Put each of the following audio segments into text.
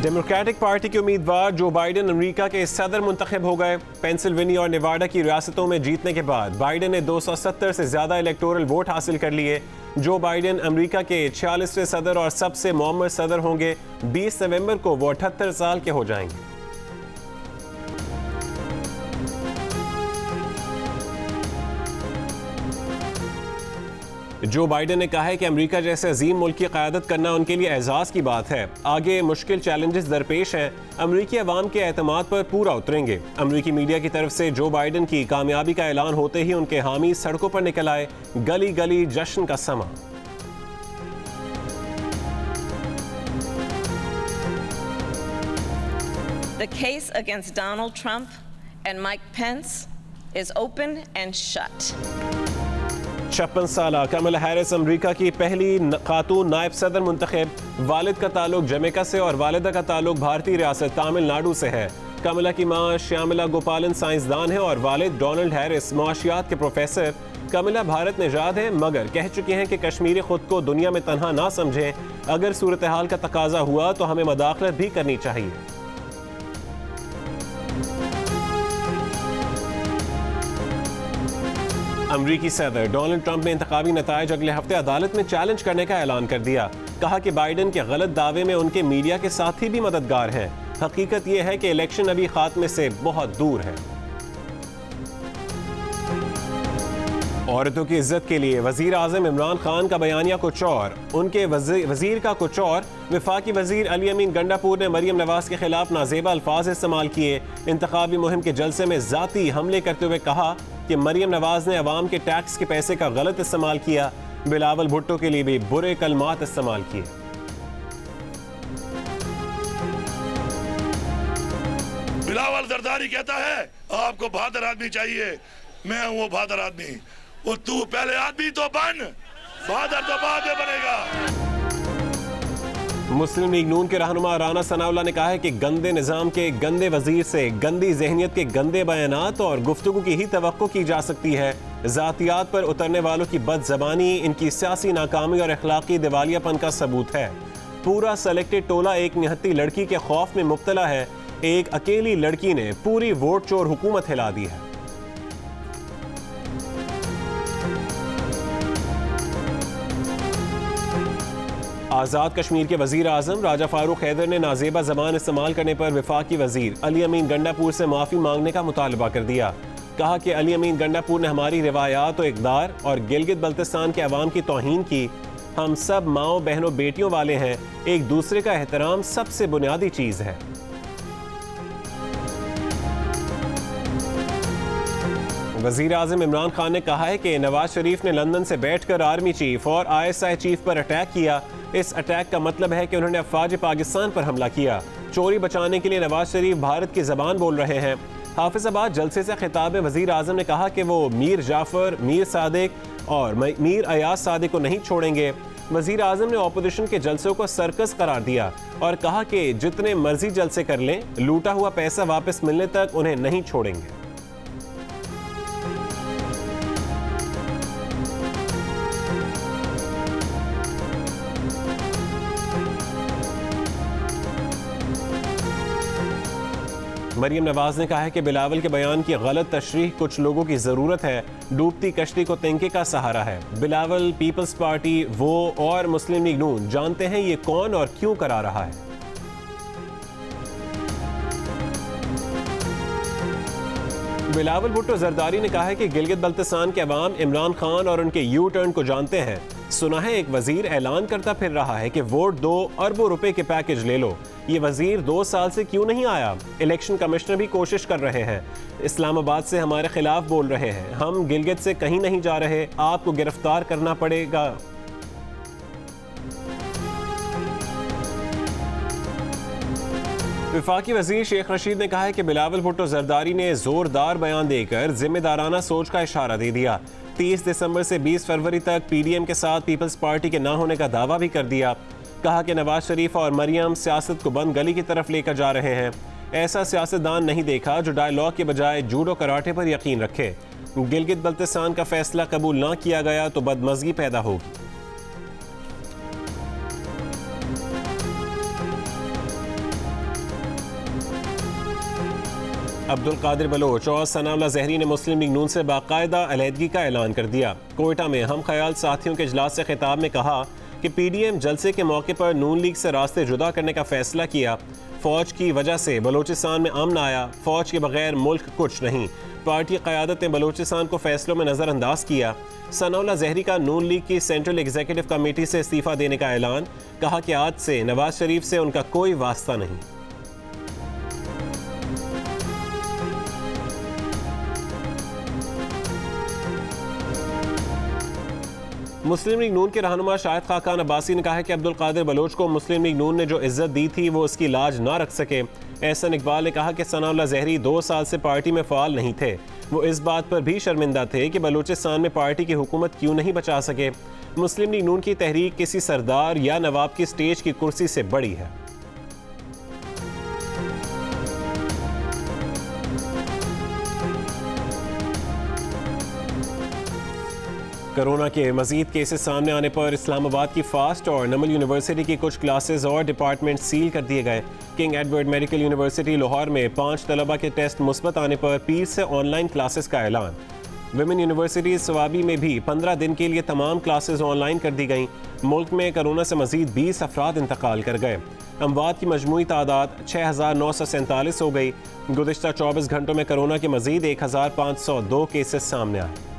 Democratic party के उम्मीदवार Joe Biden America के सदर मुंतखब हो गए। पेंसिल्वेनिया और नेवाडा की रियासतों में जीतने के बाद बाइडेन ने 270 से ज्यादा इलेक्टोरल वोट हासिल कर लिए। जो बाइडेन अमेरिका के 46वें सदर और सबसे मुअम्मर सदर होंगे। 20 नवंबर को वो 78 साल के हो जाएंगे। जो बाइडेन ने कहा है कि अमेरिका जैसे अजीम मुल्क की क़यादत करना उनके लिए एजाज़ की बात है। आगे मुश्किल चैलेंजेस दरपेश हैं, अमेरिकी अवाम के एतमाद पर पूरा उतरेंगे। अमेरिकी मीडिया की तरफ से जो बाइडेन की कामयाबी का ऐलान होते ही उनके हामी सड़कों पर निकल आए। गली गली जश्न का समा। The case against Donald Trump and Mike Pence is open and shut. 56 साल कमला हैरिस अमेरिका की पहली खातून नायब सदर मुंतखब। वालिद का ताल्लुक जमैका से और वालिदा का ताल्लुक भारतीय रियासत तमिलनाडु से है। कमला की मां श्यामला गोपालन साइंसदान है और वालिद डोनाल्ड हैरिस मुआशियात के प्रोफेसर। कमला भारत निजाद है मगर कह चुकी हैं कि कश्मीरी खुद को दुनिया में तन्हा ना समझें। अगर सूरत हाल का तकाजा हुआ तो हमें मदाखलत भी करनी चाहिए। अमरीकी सदर डोनाल्ड ट्रंप ने इंतखाबी नताइज अगले हफ्ते अदालत में चैलेंज करने का ऐलान कर दिया। कहा कि बाइडेन के गलत दावे में उनके मीडिया के साथी भी मददगार हैं। हकीकत यह है कि इलेक्शन अभी खात्मे से बहुत दूर है। औरतों की इज्जत के लिए वजीर आजम इमरान खान का बयानिया कुछ और, उनके वजीर का कुछ और। वफाकी वजीर अली अमीन गंडापुर ने मरियम नवाज के खिलाफ नाजेबा अल्फाज इस्तेमाल किए। इंतखाबी मुहिम के जलसे में जाती हमले करते हुए कहा कि मरियम नवाज ने अवाम के टैक्स के पैसे का गलत इस्तेमाल किया। बिलावल भुट्टो के लिए भी बुरे कलमात इस्तेमाल किए। बिलावल जरदारी कहता है आपको बहादुर आदमी चाहिए, मैं हूं वो बहादुर आदमी। वो तू पहले आदमी तो बन, बहादुर तो बाद में बनेगा। मुस्लिम लीग नून के रहनुमा राना सनाउल्ला ने कहा है कि गंदे निज़ाम के गंदे वजीर से गंदी जहनियत के गंदे बयानात और गुफ्तगू की ही तवक्को की जा सकती है। ज़ातियात पर उतरने वालों की बदज़बानी इनकी सियासी नाकामी और अखलाकी दिवालियापन का सबूत है। पूरा सेलेक्टेड टोला एक निहत्ती लड़की के खौफ में मुब्तला है। एक अकेली लड़की ने पूरी वोट चोर हुकूमत हिला दी है। आज़ाद कश्मीर के वजीर आजम राजा फारूक हैदर ने नाजेबा जबान इस्तेमाल करने पर वफाकी वजीर अली अमीन गंडापुर से माफ़ी मांगने का मुतालबा कर दिया। कहा कि अली अमीन गंडापुर ने हमारी रिवायात और इक़दार और गिलगित बल्तिस्तान के अवाम की तौहीन की। हम सब माओ बहनों बेटियों वाले हैं, एक दूसरे का एहतराम सबसे बुनियादी चीज़ है। वज़ीर आज़म इमरान खान ने कहा है कि नवाज शरीफ ने लंदन से बैठकर आर्मी चीफ और ISI चीफ पर अटैक किया। इस अटैक का मतलब है कि उन्होंने अफवाज पाकिस्तान पर हमला किया। चोरी बचाने के लिए नवाज शरीफ भारत की ज़बान बोल रहे हैं। हाफिजाबाद जलसे से खिताब में वज़ीर आज़म ने कहा कि वो मीर जाफ़र, मीर सादिक और मीर अयाज सादिक को नहीं छोड़ेंगे। वज़ीर आज़म ने ऑपोजिशन के जलसों को सर्कस करार दिया और कहा कि जितने मर्जी जलसे कर लें, लूटा हुआ पैसा वापस मिलने तक उन्हें नहीं छोड़ेंगे। मरियम नवाज ने कहा है कि बिलावल के बयान की गलत तशरीह कुछ लोगों की ज़रूरत है। डूबती कश्ती को तिनके का सहारा है। बिलावल, पीपल्स पार्टी, वो और मुस्लिम लीग नून जानते हैं ये कौन और क्यों करा रहा है। बिलावल भुट्टो जरदारी ने कहा है कि गिलगित बल्तिस्तान के अवाम इमरान खान और उनके यू टर्न को जानते हैं। सुना है एक वजीर ऐलान करता फिर रहा है कि वोट दो, अरबों रुपए के पैकेज ले लो। ये वजीर 2 साल से क्यों नहीं आया? इलेक्शन कमिश्नर भी कोशिश कर रहे हैं। इस्लामाबाद से हमारे खिलाफ बोल रहे हैं। हम गिलगित से कहीं नहीं जा रहे, आपको गिरफ्तार करना पड़ेगा। वफाकी वजीर शेख रशीद ने कहा है कि बिलावल भुट्टो जरदारी ने जोरदार बयान देकर जिम्मेदाराना सोच का इशारा दे दिया। 30 दिसंबर से 20 फरवरी तक PDM के साथ पीपल्स पार्टी के ना होने का दावा भी कर दिया। कहा कि नवाज शरीफ और मरियम सियासत को बंद गली की तरफ लेकर जा रहे हैं। ऐसा सियासतदान नहीं देखा जो डायलॉग के बजाय जूडो कराटे पर यकीन रखे। गिलगित बल्तिस्तान का फैसला कबूल ना किया गया तो बदमज़गी पैदा होगी। अब्दुल कादिर बलोच और सनाउल्लाह ज़हरी ने मुस्लिम लीग नून से बाकायदा अलहदगी का ऐलान कर दिया। कोयटा में हम ख्याल साथियों के इजलास से खिताब में कहा कि PDM जलसे के मौके पर नून लीग से रास्ते जुदा करने का फैसला किया। फौज की वजह से बलोचिस्तान में अमन आया, फौज के बगैर मुल्क कुछ नहीं। पार्टी क़यादत ने बलोचिस्तान को फैसलों में नज़रअंदाज किया। सनाउल्लाह ज़हरी का नून लीग की सेंट्रल एग्जीक्यूटिव कमेटी से इस्तीफ़ा देने का ऐलान, कहा कि आज से नवाज शरीफ से उनका कोई वास्ता नहीं। मुस्लिम लीग नून के रहनुमा शाहिद खाकान अब्बासी ने कहा है कि अब्दुल कादिर बलोच को मुस्लिम लीग नून ने जो इज्जत दी थी वो उसकी लाज ना रख सके। एहसन इकबाल ने कहा कि सनाउल्लाह ज़हरी 2 साल से पार्टी में फ़ाल नहीं थे। वो इस बात पर भी शर्मिंदा थे कि बलूचिस्तान में पार्टी की हुकूमत क्यों नहीं बचा सके। मुस्लिम लीग नून की तहरीक किसी सरदार या नवाब की स्टेज की कुर्सी से बड़ी है। कोरोना के मजीद केसेस सामने आने पर इस्लामाबाद की फास्ट और नमल यूनिवर्सिटी की कुछ क्लासेस और डिपार्टमेंट सील कर दिए गए। King Edward medical university Lahore में 5 तलबा के टेस्ट मुस्बत आने पर पीर से ऑनलाइन क्लासेस का ऐलान। विमेन यूनिवर्सिटी सवाबी में भी 15 दिन के लिए तमाम क्लासेस ऑनलाइन कर दी गईं। मुल्क में कोरोना से मजीद 20 अफराद इंतकाल कर गए। अमवात की मजमूई तादाद 6947 हो गई। गुज़िश्ता 24 घंटों में कोरोना के मजीद 1502 केसेस सामने आए।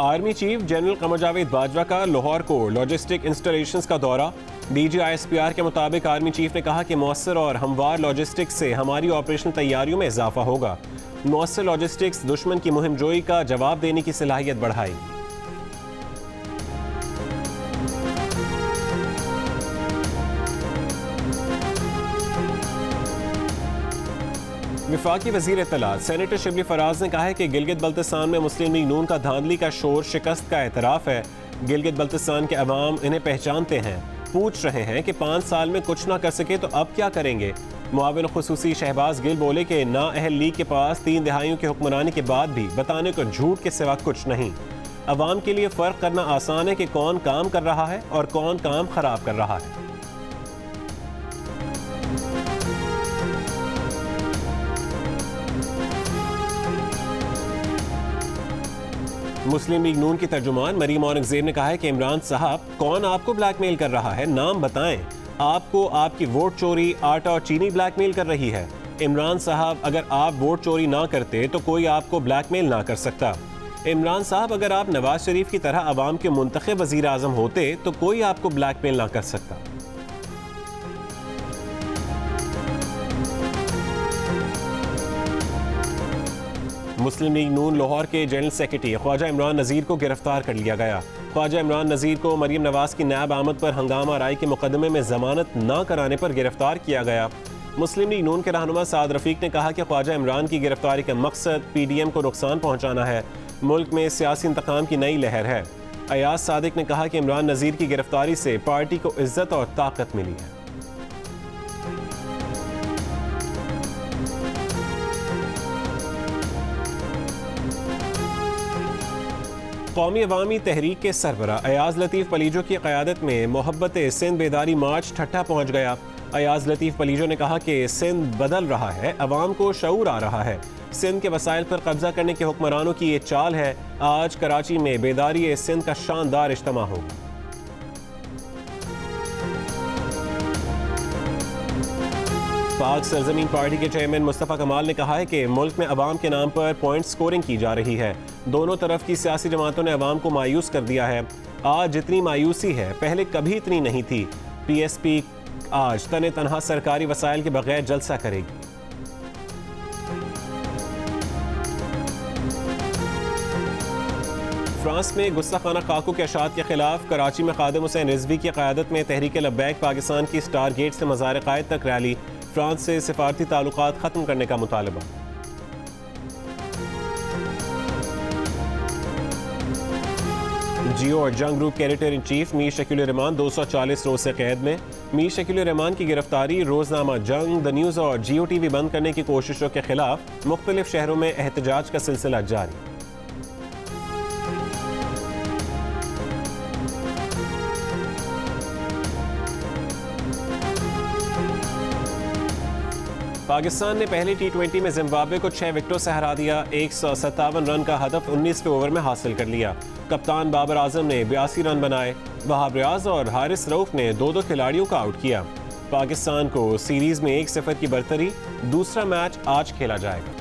Army chief general Qamar Javed Bajwa का लाहौर को लॉजिस्टिक इंस्टॉलेशंस का दौरा। DG ISPR के मुताबिक आर्मी चीफ ने कहा कि मौसर और हमवार लॉजिस्टिक्स से हमारी ऑपरेशन तैयारियों में इजाफा होगा। मौसर लॉजिस्टिक्स दुश्मन की मुहिम जोई का जवाब देने की सलाहियत बढ़ाएगी। वफाकी वज़ीर इत्तलात सेनेटर शिबली फराज ने कहा है कि गिलगित बल्तिस्तान में मुस्लिम लीग नून का धांधली का शोर शिकस्त का एतराफ़ है। गिलगित बल्तिस्तान के अवाम इन्हें पहचानते हैं, पूछ रहे हैं कि 5 साल में कुछ ना कर सके तो अब क्या करेंगे। मुआविन खुसूसी शहबाज गिल बोले कि नाअहल लीग के पास 3 दहाइयों की हुक्मरानी के बाद भी बताने को झूठ के सिवा कुछ नहीं। अवाम के लिए फ़र्क करना आसान है कि कौन काम कर रहा है और कौन काम ख़राब कर रहा है। मुस्लिम लीग नून की तर्जुमान मरीम औरंगजेब ने कहा है कि इमरान साहब कौन आपको ब्लैकमेल कर रहा है, नाम बताएं। आपको आपकी वोट चोरी, आटा और चीनी ब्लैकमेल कर रही है। इमरान साहब अगर आप वोट चोरी ना करते तो कोई आपको ब्लैकमेल ना कर सकता। इमरान साहब अगर आप नवाज शरीफ की तरह अवाम के मुंतखब वज़ीर आज़म होते तो कोई आपको ब्लैकमेल ना कर सकता। मुस्लिम लीग नून लाहौर के जनरल सेक्रेटरी ख्वाजा इमरान नज़ीर को गिरफ्तार कर लिया गया। ख्वाजा इमरान नज़ीर को मरीम नवाज की नायब आमद पर हंगामा राय के मुकदमे में जमानत न कराने पर गिरफ्तार किया गया। मुस्लिम लीग नून के रहनुमा साद रफीक ने कहा कि ख्वाजा इमरान की गिरफ्तारी का मकसद PDM को नुकसान पहुँचाना है। मुल्क में सियासी इंतकाम की नई लहर है। अयाज सादिक ने कहा कि इमरान नज़ीर की गिरफ्तारी से पार्टी को इज्जत और ताकत मिली है। कौमी अवामी तहरीक के सरबरा अयाज लतीफ़ पलीजो की क़यादत में मोहब्बत सिंध बेदारी मार्च ठट्ठा पहुँच गया। अयाज लतीफ़ पलीजो ने कहा कि सिंध बदल रहा है, अवाम को शऊर आ रहा है। सिंध के वसाइल पर कब्जा करने के हुक्मरानों की ये चाल है। आज कराची में बेदारी सिंध का शानदार इज्तिमा होगा। पाक सरजमीन पार्टी के चेयरमैन मुस्तफ़ा कमाल ने कहा है कि मुल्क में अवाम के नाम पर पॉइंट स्कोरिंग की जा रही है। दोनों तरफ की सियासी जमातों ने अवाम को मायूस कर दिया है। आज जितनी मायूसी है पहले कभी इतनी नहीं थी। PSP आज तने तनहा सरकारी वसाइल के बगैर जलसा करेगी। फ्रांस में गुस्ताखाना काकू के अशात के खिलाफ कराची में खादिम हुसैन रिजवी की क़यादत में तहरीक लब्बैक पाकिस्तान की स्टार गेट से मज़ार क़ायद तक रैली। फ्रांस से सिफारती ताल्लुकात ख़त्म करने का मुतालबा। जियो और जंग ग्रुप के editor in chief Mir Shakeel Rahman 240 रोज से कैद में। मीर शकील रहमान की गिरफ्तारी, रोजनामा जंग, द न्यूज़ और जियो TV बंद करने की कोशिशों के खिलाफ मुख्तलिफ शहरों में एहतजाज का सिलसिला जारी। पाकिस्तान ने पहली T20 में जिम्बाब्वे को 6 विकेटों से हरा दिया। 157 रन का हदफ 19वें ओवर में हासिल कर लिया। कप्तान बाबर आजम ने 82 रन बनाए। वहाब रियाज और हारिस रऊफ ने 2-2 खिलाड़ियों को आउट किया। पाकिस्तान को सीरीज में 1-0 की बरतरी। दूसरा मैच आज खेला जाएगा।